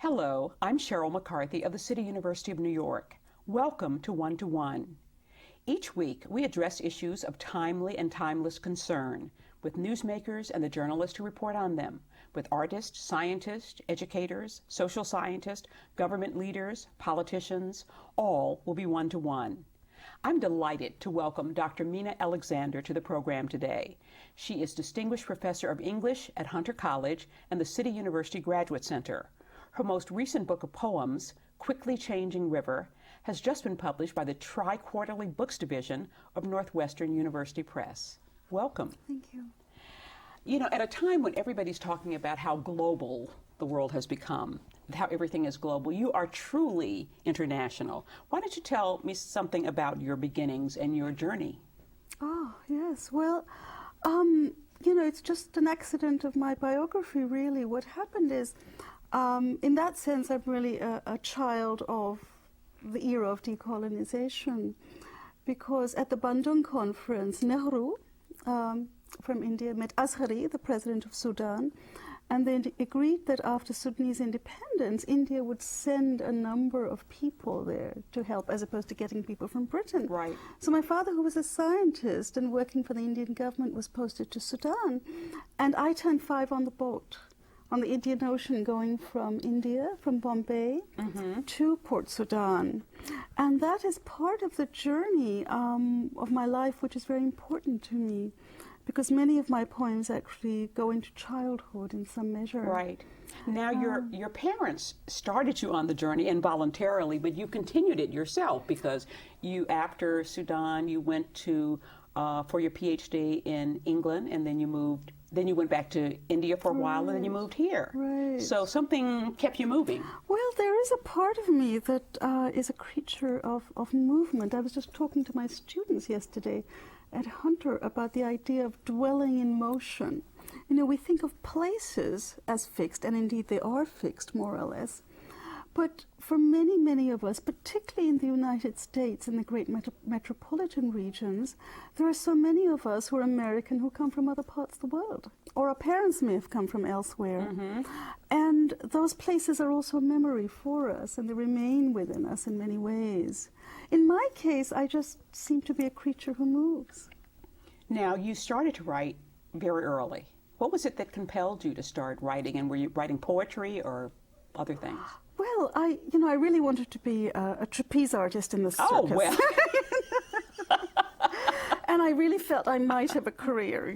Hello, I'm Sheryl McCarthy of the City University of New York. Welcome to One to One. Each week, we address issues of timely and timeless concern with newsmakers and the journalists who report on them, with artists, scientists, educators, social scientists, government leaders, politicians. All will be one to one. I'm delighted to welcome Dr. Meena Alexander to the program today. She is Distinguished Professor of English at Hunter College and the City University Graduate Center. Her most recent book of poems, Quickly Changing River, has just been published by the Triquarterly Books division of Northwestern University Press. Welcome. Thank you. You know, at a time when everybody's talking about how global the world has become, how everything is global, you are truly international. Why don't you tell me something about your beginnings and your journey? Oh, yes. Well, it's just an accident of my biography, really. What happened is, in that sense, I'm really a child of the era of decolonization, because at the Bandung conference, Nehru from India met Azhari, the president of Sudan, and they agreed that after Sudanese independence, India would send a number of people there to help, as opposed to getting people from Britain. Right. So my father, who was a scientist and working for the Indian government, was posted to Sudan, and I turned 5 on the boat on the Indian Ocean, going from India, from Bombay, to Port Sudan. And that is part of the journey of my life, which is very important to me, because many of my poems actually go into childhood in some measure. Right. Now, your parents started you on the journey involuntarily, but you continued it yourself, because you, after Sudan, you went to for your PhD in England, and then you went back to India for a while, and then you moved here. Right. So something kept you moving. Well, there is a part of me that is a creature of movement. I was just talking to my students yesterday at Hunter about the idea of dwelling in motion. You know, we think of places as fixed, and indeed they are fixed, more or less. But for many, many of us, particularly in the United States, in the great metropolitan regions, there are so many of us who are American who come from other parts of the world, or our parents may have come from elsewhere. And those places are also a memory for us, and they remain within us in many ways. In my case, I just seem to be a creature who moves. Now, you started to write very early. What was it that compelled you to start writing, and were you writing poetry or other things? Well, I really wanted to be a trapeze artist in the circus. Oh, well. And I really felt I might have a career,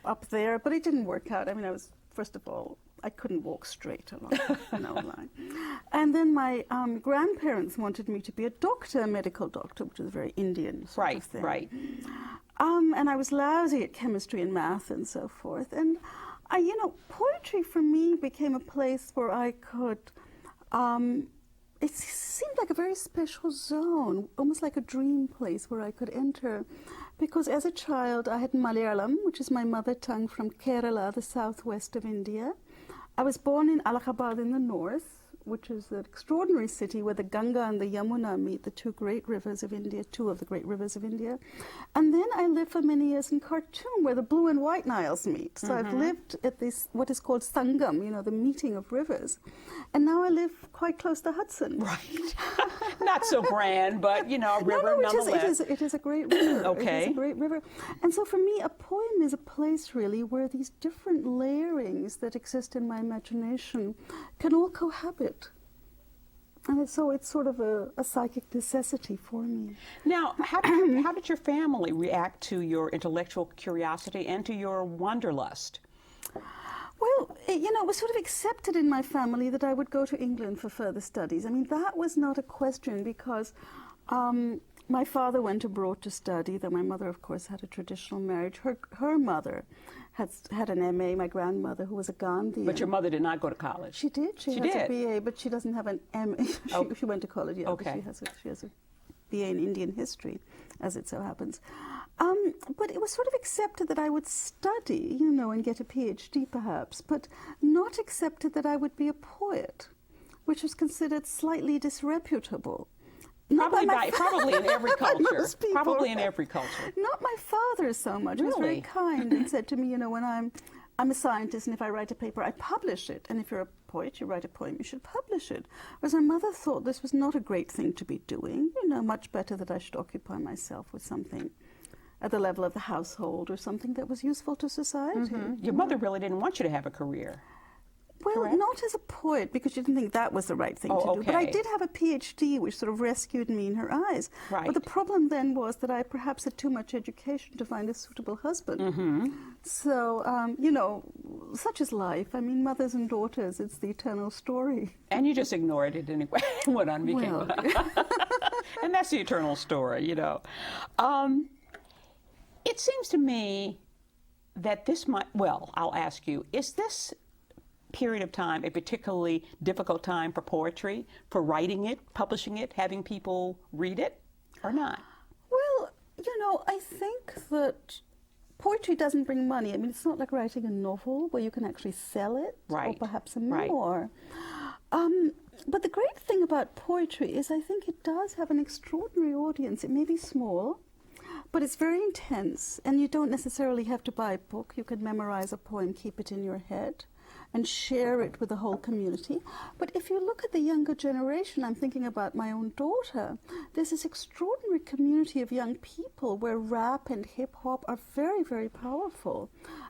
up there, but it didn't work out. I mean, first of all, I couldn't walk straight along a line. And then my grandparents wanted me to be a doctor, a medical doctor, which is a very Indian sort of thing. Right. And I was lousy at chemistry and math and so forth. And poetry for me became a place where I could. It seemed like a very special zone, almost like a dream place where I could enter, because as a child I had Malayalam, which is my mother tongue, from Kerala, the southwest of India. I was born in Allahabad in the north, which is an extraordinary city where the Ganga and the Yamuna meet, the two of the great rivers of India. And then I lived for many years in Khartoum, where the blue and white Niles meet. So I've lived at this, what is called Sangam, the meeting of rivers. And now I live quite close to Hudson. Right. Not so grand, but, a river nonetheless. It is a great river. Okay. It is a great river. And so for me, a poem is a place, really, where these different layerings that exist in my imagination can all cohabit. And so it's sort of a psychic necessity for me. Now, how did your family react to your intellectual curiosity and to your wanderlust? Well, it was sort of accepted in my family that I would go to England for further studies. I mean, that was not a question, because my father went abroad to study, though my mother, of course, had a traditional marriage. Her mother had an MA, my grandmother, who was a Gandhian. But your mother did not go to college. She did. She has a BA, but she doesn't have an MA. She went to college, yeah. Okay. But she has a BA in Indian history, as it so happens. But it was sort of accepted that I would study, and get a PhD perhaps, but not accepted that I would be a poet, which was considered slightly disreputable. Probably in every culture. Probably in every culture. Not my father so much. Really? He was very kind and said to me, when I'm a scientist, and if I write a paper, I publish it. And if you're a poet, you write a poem, you should publish it. Whereas my mother thought this was not a great thing to be doing, much better that I should occupy myself with something at the level of the household or something that was useful to society. Your mother really didn't want you to have a career. Well, correct? Not as a poet, because she didn't think that was the right thing to do. But I did have a PhD, which sort of rescued me in her eyes. Right. But the problem then was that I perhaps had too much education to find a suitable husband. So, such is life. I mean, mothers and daughters, it's the eternal story. And you just ignored it anyway. Went on, became Well. and that's the eternal story, It seems to me that this might, I'll ask you, is this period of time a particularly difficult time for poetry, for writing it, publishing it, having people read it, or not? Well, I think that poetry doesn't bring money. I mean, it's not like writing a novel where you can actually sell it, or perhaps a memoir. But the great thing about poetry is I think it does have an extraordinary audience. It may be small, but it's very intense, and you don't necessarily have to buy a book. You can memorize a poem, keep it in your head, and share it with the whole community. But if you look at the younger generation, I'm thinking about my own daughter, there's this extraordinary community of young people where rap and hip-hop are very, very powerful.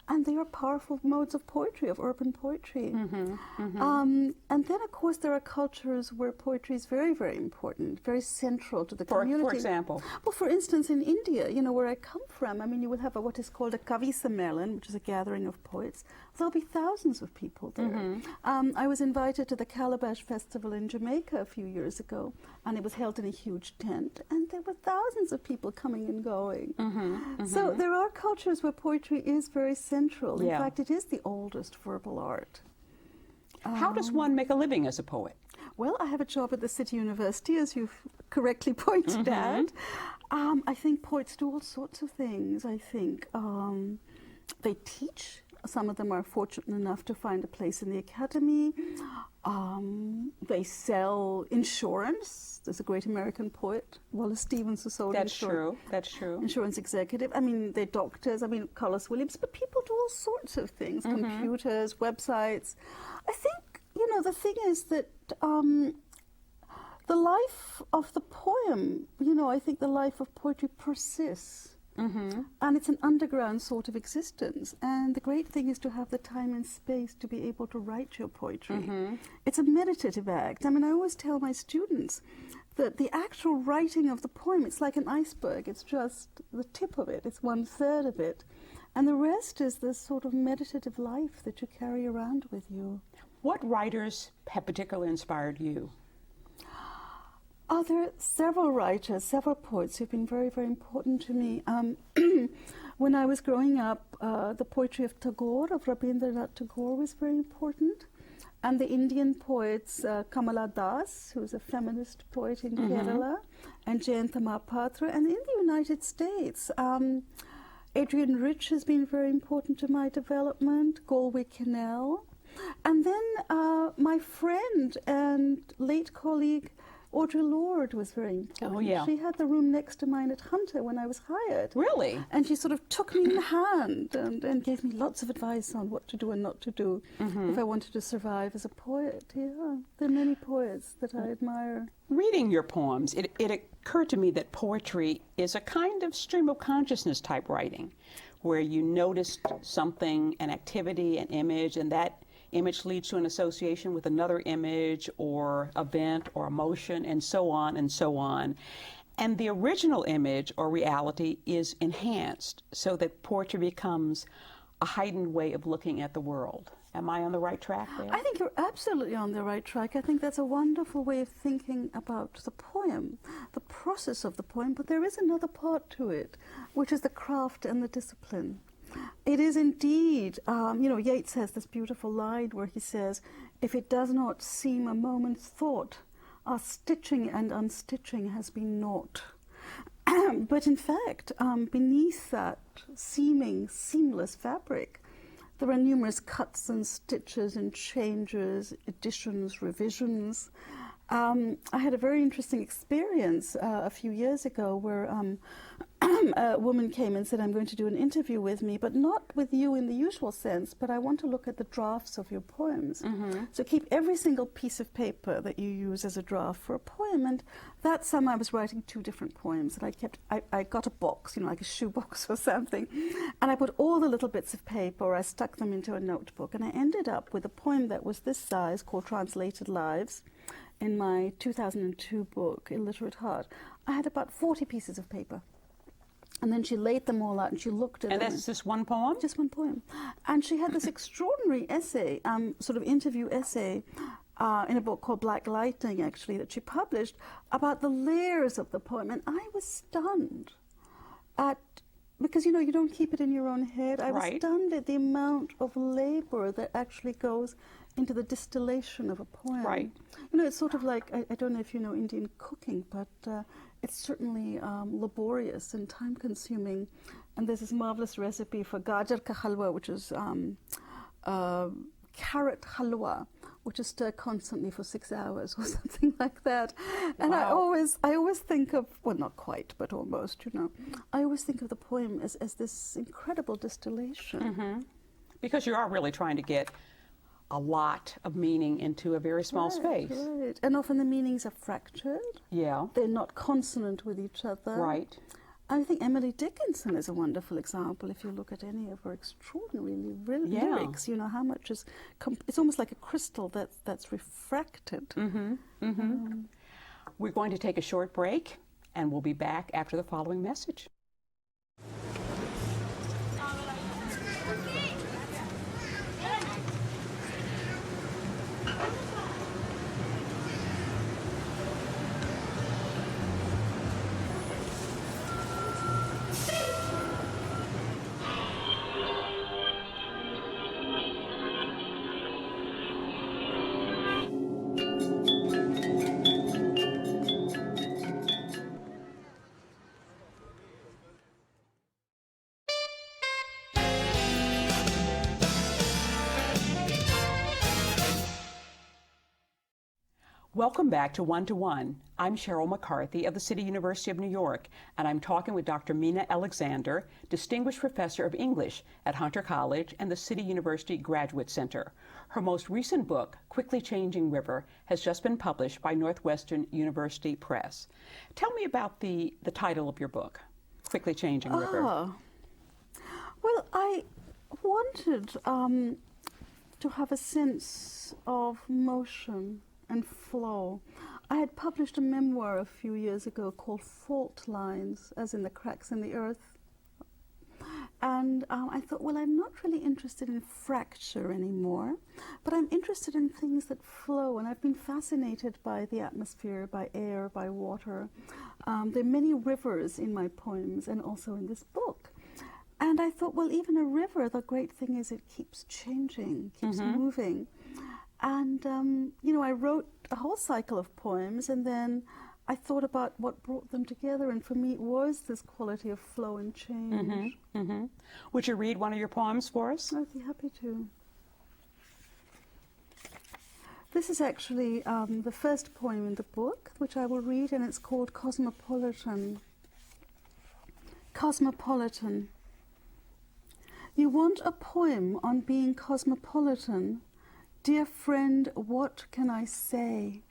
And they are powerful modes of poetry, of urban poetry. And then, of course, there are cultures where poetry is very, very important, very central to the community. For example? Well, for instance, in India, where I come from, I mean, you will have what is called a Kavi Sammelan, which is a gathering of poets. There'll be thousands of people there. I was invited to the Calabash Festival in Jamaica a few years ago, and it was held in a huge tent, and there were thousands of people coming and going. So there are cultures where poetry is very central. In fact, it is the oldest verbal art. How does one make a living as a poet? Well, I have a job at the City University, as you've correctly pointed out. I think poets do all sorts of things. I think they teach. Some of them are fortunate enough to find a place in the academy. They sell insurance. There's a great American poet, Wallace Stevens, who sold insurance. That's true. Insurance executive. I mean, they're doctors. I mean, Carlos Williams. But people do all sorts of things. Computers, websites. I think, the thing is that the life of the poem, I think the life of poetry persists. And it's an underground sort of existence. And the great thing is to have the time and space to be able to write your poetry. It's a meditative act. I mean, I always tell my students that the actual writing of the poem, it's like an iceberg. It's just the tip of it. It's 1/3 of it. And the rest is this sort of meditative life that you carry around with you. What writers have particularly inspired you? There are several writers, several poets who've been very, very important to me. When I was growing up, the poetry of Tagore, of Rabindranath Tagore, was very important. And the Indian poets, Kamala Das, who's a feminist poet in Kerala, and Jayanta Mahapatra. And in the United States, Adrienne Rich has been very important to my development, Galway Kinnell. And then my friend and late colleague, Audre Lorde, was very important. Oh, yeah. She had the room next to mine at Hunter when I was hired. Really? And she sort of took me in the hand and gave me lots of advice on what to do and not to do if I wanted to survive as a poet. Yeah, there are many poets that I admire. Reading your poems, it occurred to me that poetry is a kind of stream of consciousness type writing, where you noticed something, an activity, an image, and that image leads to an association with another image or event or emotion, and so on and so on. And the original image or reality is enhanced so that poetry becomes a heightened way of looking at the world. Am I on the right track there? I think you're absolutely on the right track. I think that's a wonderful way of thinking about the poem, the process of the poem. But there is another part to it, which is the craft and the discipline. It is indeed, Yeats has this beautiful line where he says, if it does not seem a moment's thought, our stitching and unstitching has been naught. But in fact, beneath that seeming seamless fabric, there are numerous cuts and stitches and changes, additions, revisions. I had a very interesting experience a few years ago where a woman came and said, I'm going to do an interview with me, but not with you in the usual sense, but I want to look at the drafts of your poems. So keep every single piece of paper that you use as a draft for a poem. And that summer I was writing 2 different poems, and I got a box, like a shoebox or something, and I put all the little bits of paper, or I stuck them into a notebook, and I ended up with a poem that was this size called Translated Lives. In my 2002 book, Illiterate Heart, I had about 40 pieces of paper. And then she laid them all out and she looked at them. And that's just one poem? Just one poem. And she had this extraordinary essay, sort of interview essay, in a book called Black Lightning, actually, that she published about the layers of the poem. And I was stunned because, you don't keep it in your own head. I was stunned at the amount of labor that actually goes into the distillation of a poem. Right. It's sort of like, I don't know if you know Indian cooking, but it's certainly laborious and time-consuming. And there's this marvelous recipe for gajar ka halwa, which is carrot halwa, which is stirred constantly for 6 hours or something like that. And Wow. I always think of, well, not quite, but almost, I always think of the poem as this incredible distillation. Because you are really trying to get a lot of meaning into a very small space. Right. And often the meanings are fractured. Yeah. They're not consonant with each other. Right. I think Emily Dickinson is a wonderful example. If you look at any of her extraordinarily lyrics, how much is... it's almost like a crystal that's refracted. We're going to take a short break, and we'll be back after the following message. Welcome back to One to One. I'm Sheryl McCarthy of the City University of New York, and I'm talking with Dr. Meena Alexander, Distinguished Professor of English at Hunter College and the City University Graduate Center. Her most recent book, Quickly Changing River, has just been published by Northwestern University Press. Tell me about the title of your book, Quickly Changing River. Well, I wanted to have a sense of motion and flow. I had published a memoir a few years ago called Fault Lines, as in the cracks in the earth. And I thought, well, I'm not really interested in fracture anymore, but I'm interested in things that flow. And I've been fascinated by the atmosphere, by air, by water. There are many rivers in my poems and also in this book. And I thought, well, even a river, the great thing is it keeps changing, keeps moving. And, I wrote a whole cycle of poems, and then I thought about what brought them together, and for me it was this quality of flow and change. Would you read one of your poems for us? I'd be happy to. This is actually the first poem in the book, which I will read, and it's called Cosmopolitan. Cosmopolitan. You want a poem on being cosmopolitan? Dear friend, what can I say?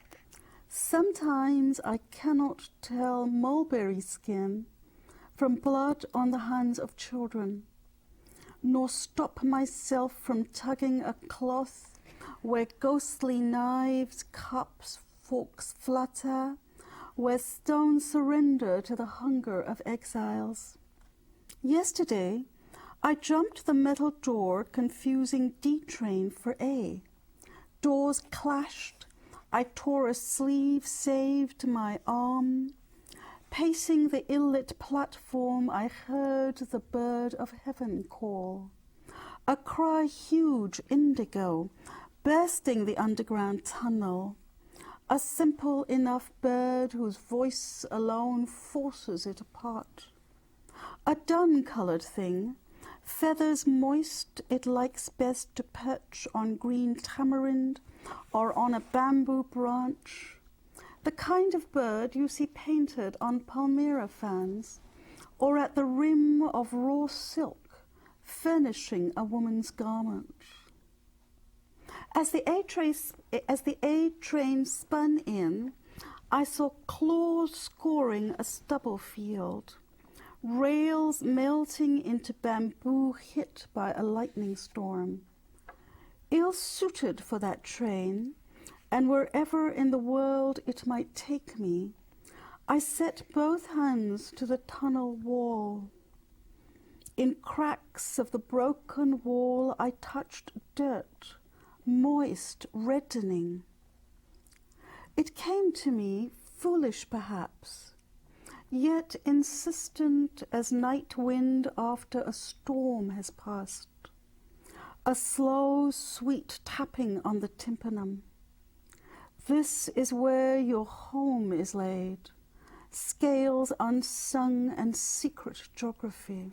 Sometimes I cannot tell mulberry skin from blood on the hands of children, nor stop myself from tugging a cloth where ghostly knives, cups, forks flutter, where stones surrender to the hunger of exiles. Yesterday, I jumped the metal door confusing D train for A. Doors clashed. I tore a sleeve, saved my arm. Pacing the ill-lit platform, I heard the bird of heaven call. A cry huge, indigo, bursting the underground tunnel. A simple enough bird whose voice alone forces it apart. A dun-colored thing, feathers moist, it likes best to perch on green tamarind or on a bamboo branch. the kind of bird you see painted on Palmyra fans or at the rim of raw silk furnishing a woman's garment. As the A train spun in, I saw claws scoring a stubble field, rails melting into bamboo hit by a lightning storm. Ill-suited for that train, and wherever in the world it might take me, I set both hands to the tunnel wall. In cracks of the broken wall I touched dirt, moist, reddening. It came to me, foolish perhaps, yet insistent as night wind after a storm has passed, a slow, sweet tapping on the tympanum. This is where your home is laid, scales unsung and secret geography.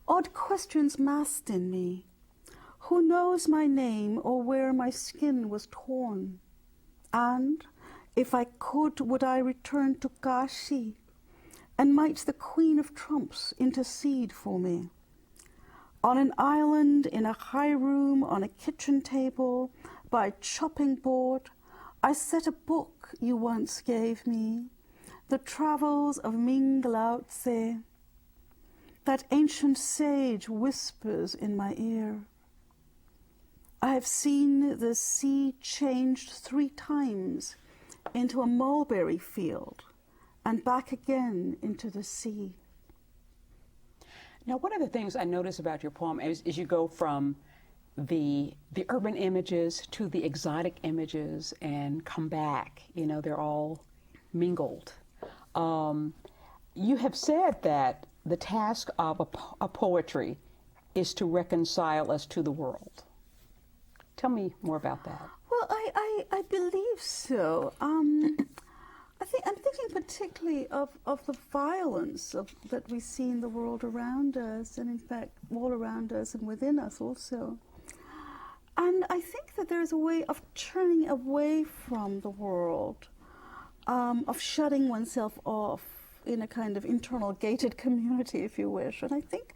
Odd questions massed in me. Who knows my name or where my skin was torn? And, if I could, would I return to Kashi? And might the Queen of Trumps intercede for me? On an island, in a high room, on a kitchen table, by a chopping board, I set a book you once gave me, The Travels of Ming Lao Tse. That ancient sage whispers in my ear. I have seen the sea changed 3 times into a mulberry field and back again into the sea. Now, one of the things I notice about your poem is you go from the urban images to the exotic images and come back. You know, they're all mingled. You have said that the task of a poetry is to reconcile us to the world. Tell me more about that. Well, I believe so. I'm thinking particularly of the violence that we see in the world around us, and in fact all around us and within us also. And I think that there's a way of turning away from the world, of shutting oneself off in a kind of internal gated community, if you wish. And I think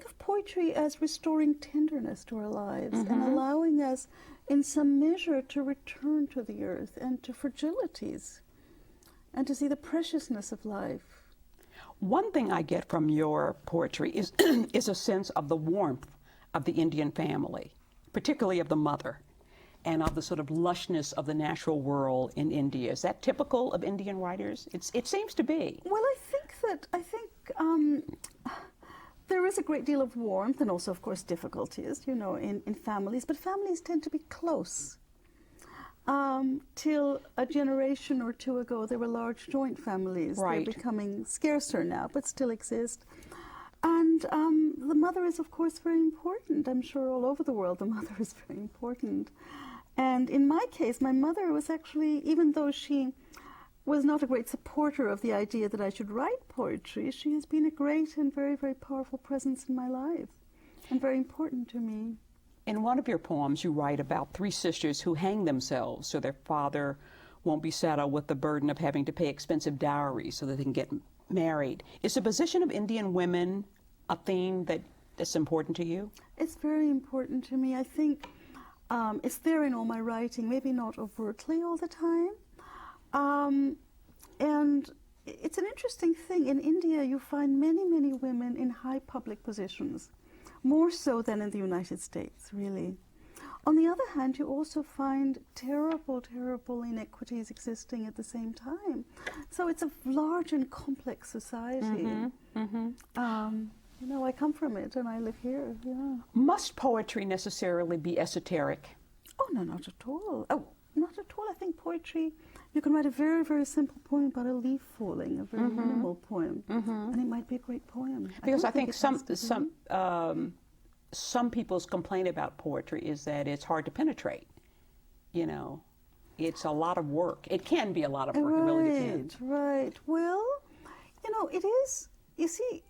of poetry as restoring tenderness to our lives and allowing us in some measure to return to the earth and to fragilities and to see the preciousness of life. One thing I get from your poetry is is a sense of the warmth of the Indian family, particularly of the mother, and of the sort of lushness of the natural world in India. Is that typical of Indian writers? It seems to be. Well, I think there is a great deal of warmth and also, of course, difficulties, you know, in families. But families tend to be close. Till a generation or two ago, there were large joint families. Right. They're becoming scarcer now, but still exist. And the mother is, of course, very important. I'm sure all over the world the mother is very important. And in my case, my mother was actually, even though she was not a great supporter of the idea that I should write poetry, she has been a great and very, very powerful presence in my life and very important to me. In one of your poems, you write about 3 sisters who hang themselves so their father won't be saddled with the burden of having to pay expensive dowries so that they can get married. Is the position of Indian women a theme that's important to you? It's very important to me. I think it's there in all my writing, maybe not overtly all the time. And it's an interesting thing. In India, you find many, many women in high public positions, more so than in the United States, really. On the other hand, you also find terrible, terrible inequities existing at the same time. So it's a large and complex society. You know, I come from it and I live here. Yeah. Must poetry necessarily be esoteric? Oh, no, not at all. Oh, not at all. I think poetry, you can write a very, very simple poem about a leaf falling, a very minimal poem, and it might be a great poem. Because I think some people's complaint about poetry is that it's hard to penetrate. You know, it's a lot of work. It can be a lot of work. It really depends. Right. Well, you know, it is. You see,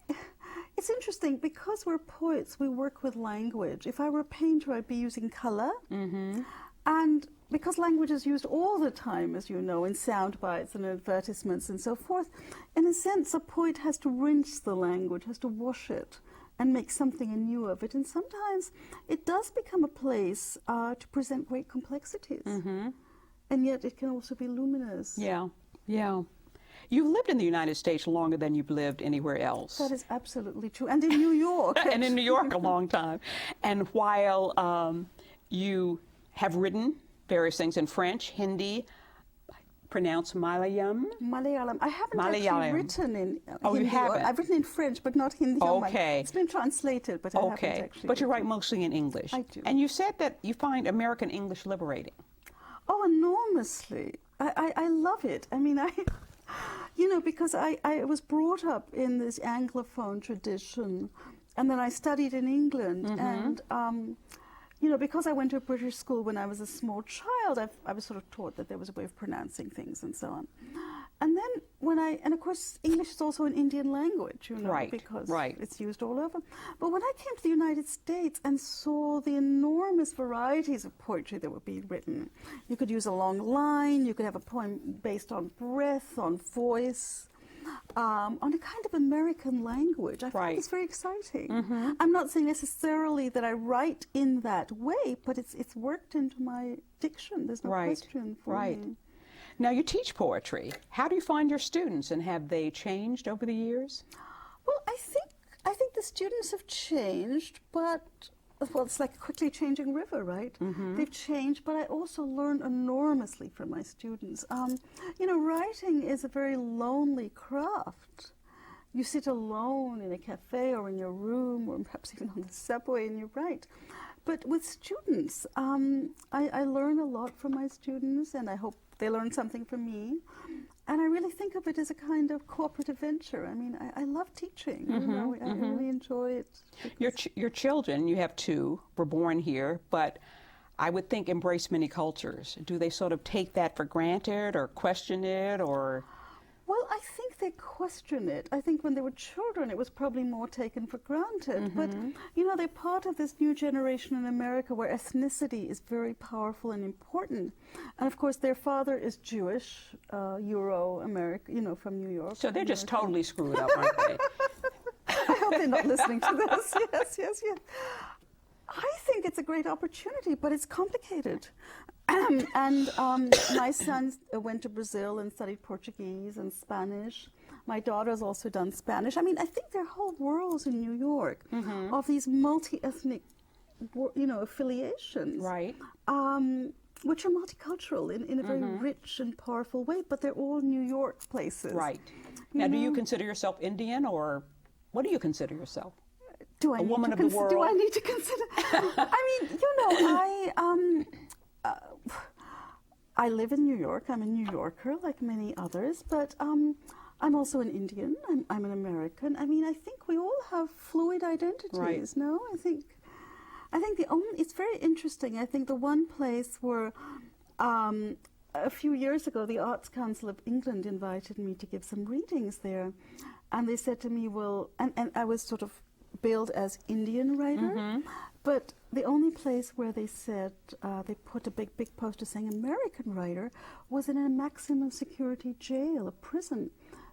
it's interesting because we're poets. We work with language. If I were a painter, I'd be using color, and because language is used all the time, as you know, in sound bites and advertisements and so forth, in a sense, a poet has to rinse the language, has to wash it and make something anew of it. And sometimes it does become a place to present great complexities. And yet it can also be luminous. Yeah, yeah. You've lived in the United States longer than you've lived anywhere else. That is absolutely true. And in New York. And in New York a long time. And while you have written various things in French, Hindi, pronounced Malayalam? Malayalam. I haven't Malayalam. actually written in Oh, Hindi. you haven't? I've written in French, but not Hindi. Okay. It's been translated, but I haven't actually But you write written. mostly in English. I do. And you said that you find American English liberating. Oh, enormously. I love it. I mean, because I was brought up in this Anglophone tradition, and then I studied in England, and because I went to a British school when I was a small child, I was sort of taught that there was a way of pronouncing things and so on. And then and of course, English is also an Indian language, because it's used all over. But when I came to the United States and saw the enormous varieties of poetry that would be written, you could use a long line, you could have a poem based on breath, on voice, on a kind of American language. I find it's very exciting. I'm not saying necessarily that I write in that way, but it's worked into my diction. There's no question for me. Now, you teach poetry. How do you find your students, and have they changed over the years? Well, I think the students have changed, but it's like a quickly changing river, right? They've changed, but I also learn enormously from my students. Writing is a very lonely craft. You sit alone in a cafe or in your room or perhaps even on the subway and you write. But with students, I learn a lot from my students, and I hope they learn something from me. And I really think of it as a kind of cooperative venture. I mean, I love teaching. I really enjoy it. Your children, you have two, were born here, but I would think embrace many cultures. Do they sort of take that for granted or question it, or? Well, I think they question it. I think when they were children, it was probably more taken for granted. But, they're part of this new generation in America where ethnicity is very powerful and important. And, of course, their father is Jewish, Euro-American, from New York. So they're just totally screwed up, aren't they? I hope they're not listening to this. Yes. I think it's a great opportunity, but it's complicated. And my son went to Brazil and studied Portuguese and Spanish. My daughter's also done Spanish. I mean, I think there are whole worlds in New York of these multi-ethnic, affiliations. Right. Which are multicultural in a very rich and powerful way, but they're all New York places. Right. Now, do you consider yourself Indian, or what do you consider yourself? Do I a woman of the world? Do I need to consider? I live in New York. I'm a New Yorker, like many others, but I'm also an Indian. I'm an American. I mean, I think we all have fluid identities. Right. No, I think it's very interesting. I think the one place where a few years ago, the Arts Council of England invited me to give some readings there, and they said to me, well, and I was sort of billed as Indian writer, but the only place where they said they put a big poster saying American writer was in a maximum security jail, a prison.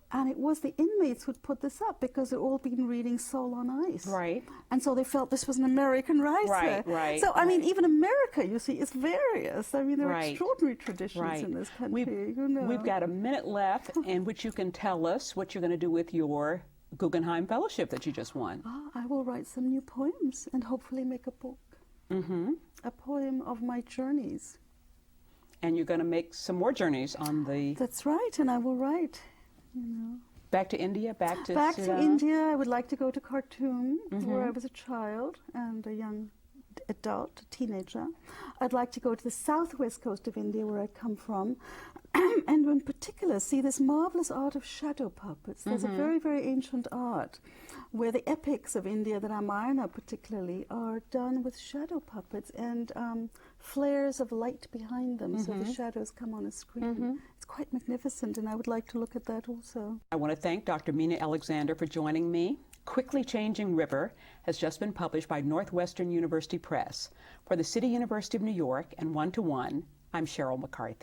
And it was the inmates who'd put this up because they'd all been reading Soul on Ice. Right. And so they felt this was an American writer. Right. So, I mean, even America, you see, is various. I mean, there are extraordinary traditions in this country. We've got a minute left in which you can tell us what you're going to do with your Guggenheim Fellowship that you just won. I will write some new poems and hopefully make a book. A poem of my journeys. And you're going to make some more journeys on the... That's right, and I will write. Back to India, back to India. I would like to go to Khartoum, where I was a child and a young adult, a teenager. I'd like to go to the southwest coast of India, where I come from, and in particular see this marvelous art of shadow puppets. There's a very, very ancient art where the epics of India, the Ramayana particularly, are done with shadow puppets and flares of light behind them, so the shadows come on a screen. It's quite magnificent, and I would like to look at that also. I want to thank Dr. Meena Alexander for joining me. Quickly Changing River has just been published by Northwestern University Press. For the City University of New York and 1-to-1, I'm Sheryl McCarthy.